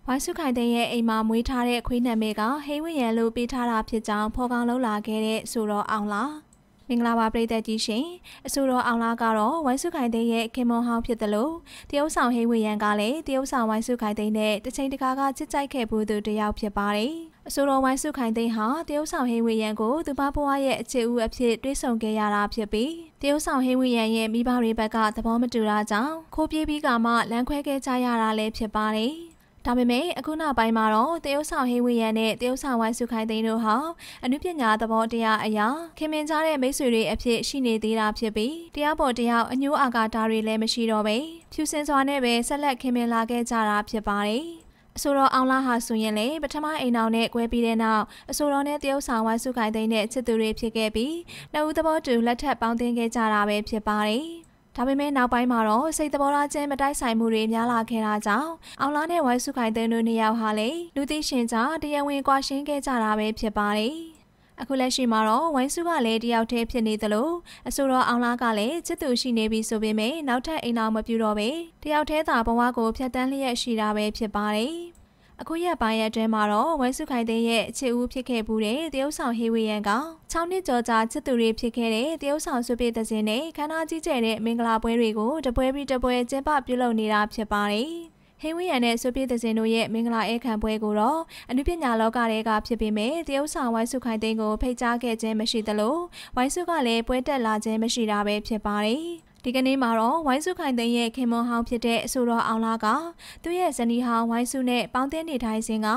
ဝိုင်းစုခိုင်တဲ့ရဲ့အိမ်မှာမွေးထားတဲ့ခွေးနာမည်ကဟိဝင်းရန်လို့ပေးထားတာဖြစ်ကြောင်းဖော်ကောင်းလုပ်လာခဲ့တဲ့ဆိုတော်အောင်လားမင်္ဂလာပါပရိသတ်ကြီးရှင်အဆိုတော်အောင်လားကတော့ဝိုင်းစုခိုင်တဲ့ရဲ့ခင်မွန်ဟောင်းဖြစ်တယ်လို့တရုတ်ဆောင်ဟိဝင်းရန်ကလည်းတရုတ်ဆောင်ဝိုင်းစုခိုင်တဲ့နဲ့တစ်ချိန်တကားကချစ်ကြိုက်ခဲ့ဘူးသူတယောက်ဖြစ်ပါတယ်အဆိုတော်ဝိုင်းစုခိုင်တဲ့ဟာတရုတ်ဆောင်ဟိဝင်းရန်ကိုသူမဘွားရဲ့အခြေဦးအဖြစ်တွေးဆောင်ခဲ့ရတာဖြစ်ပြီးတရုတ်ဆောင်ဟိဝင်းရန်ရဲ့မိဘတွေဘက်ကသဘောမတူတာကြောင့်ခိုးပြေးပြီးကမှလမ်းခွဲခဲ့ကြရတာလည်းဖြစ်ပါတယ်ဒါပေမဲ့အခုနောက်ပိုင်းမှာတော့တရုတ်ဆောင်ဟိဝင်းရန်နဲ့တရုတ်ဆောင်ဝိုင်းစုခိုင်သိန်းတို့ဟာအနုပညာသဘောတရားအရာခင်မင်ကြတဲ့မိတ်ဆွေတွေအဖြစ်ရှိနေသေးတာဖြစ်ပြီးတရားပေါ်တရားအညိုးအာကာတာတွေလည်းမရှိတော့ပဲဖြူစင်စွာနဲ့ပဲဆက်လက်ခင်မင်လာခဲ့ကြတာဖြစ်ပါတယ်အဆိုတော်အောင်လားဟာဆိုရင်လေပထမအိမ်အောင်နဲ့ကွဲပြီးတဲ့နောက်အဆိုတော်နဲ့တရုတ်ဆောင်ဝိုင်းစုခိုင်သိန်းနဲ့ချစ်သူတွေဖြစ်ခဲ့ပြီးနှစ်ဦးသဘောတူလက်ထပ်ပေါင်းသင်းခဲ့ကြတာပဲဖြစ်ပါတယ်ဒါပေမဲ့နောက်ပိုင်းမှာတော့စိတ်သဘောထားချင်းမတိုက်ဆိုင်မှုတွေများလာခဲ့တာကြောင့်အောင်လားနဲ့ဝိုင်းစုခိုင်တဲ့တို့နှစ်ယောက်ဟာလေလူသိရှင်ကြားတရားဝင်ကွာရှင်းခဲ့ကြတာပဲဖြစ်ပါတယ်။အခုလက်ရှိမှာတော့ဝိုင်းစုကလည်းတယောက်တည်းဖြစ်နေသလိုအဆိုတော်အောင်လားကလည်းချစ်သူရှိနေပြီဆိုပေမဲ့နောက်ထပ်အိမ်အောင်မပြူတော့ပဲတယောက်တည်းသာဘဝကိုဖျက်ဆီးလျက်ရှိတာပဲဖြစ်ပါတယ်။အခုရက်ပိုင်းရက်အတွင်းမှာတော့ဝိုင်းစုခိုင်တဲ့ရဲ့အခြေဦးဖြစ်ခဲ့မှုတဲ့တရုတ်ဆောင်ဟေဝီယန်က6နှစ်ကျော်ကြာချစ်သူတွေဖြစ်ခဲ့တဲ့တရုတ်ဆောင်ဆွေးပြေတဲ့စင်နဲ့ခန္ဓာကြီးကျယ်တဲ့မင်္ဂလာပွဲတွေကိုတပွဲပြီးတပွဲကျင်းပပြုလုပ်နေတာဖြစ်ပါတယ်။ဟေဝီယန်နဲ့ဆွေးပြေတဲ့စင်တို့ရဲ့မင်္ဂလာဧည့်ခံပွဲကိုတော့အနုပညာလောကတွေကဖြစ်ပေမဲ့တရုတ်ဆောင်ဝိုင်းစုခိုင်တဲ့ကိုဖိတ်ကြားခဲ့ခြင်းမရှိသလိုဝိုင်းစုကလည်းပွဲတက်လာခြင်းမရှိတာပဲဖြစ်ပါတယ်။ဒီကနေ့မှာတော့ဝိုင်းစုခိုင်သိန်းရဲ့ခင်မွန်ဟောင်းဖြစ်တဲ့အဆိုတော်အောင်လားကသူ့ရဲ့ဇနီးဟောင်းဝိုင်းစုနဲ့ပေါင်းသင်းနေထိုင်စဉ်က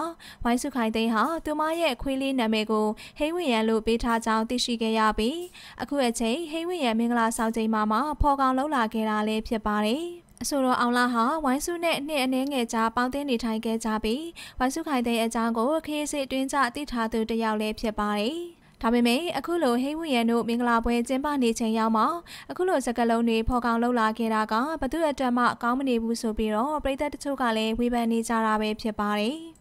ဝိုင်းစုခိုင်သိန်းဟာသူမရဲ့ခွေးလေးနာမည်ကိုဟိဝင်းရန်လို့ပေးထားကြောင်းသိရှိခဲ့ရပြီးအခုအချိန်ဟိဝင်းရန်မင်္ဂလာဆောင်ချိန်မှာဖော်ကောင်လှုပ်လာခဲ့တာလည်းဖြစ်ပါတယ်အဆိုတော်အောင်လားဟာဝိုင်းစုနဲ့နှစ်အနည်းငယ်ကြာပေါင်းသင်းနေထိုင်ခဲ့ကြပြီးဝိုင်းစုခိုင်သိန်းအကြောင်းကိုခရီးစစ်တွင်းကြသိထားသူတစ်ယောက်လည်းဖြစ်ပါတယ်ဒါပေမဲ့အခုလိုဟိဝင်းရန်တို့မင်္ဂလာပွဲကျင်းပနေချိန်ရောက်မှာအခုလိုစကားလုံးတွေဖော်ကောင်လှုပ်လာခဲ့တာကဘသူ့အတွက်မှကောင်းမနေဘူးဆိုပြီးတော့ပြည်သက်တချို့ကလည်းဝေဖန်နေကြတာပဲဖြစ်ပါတယ်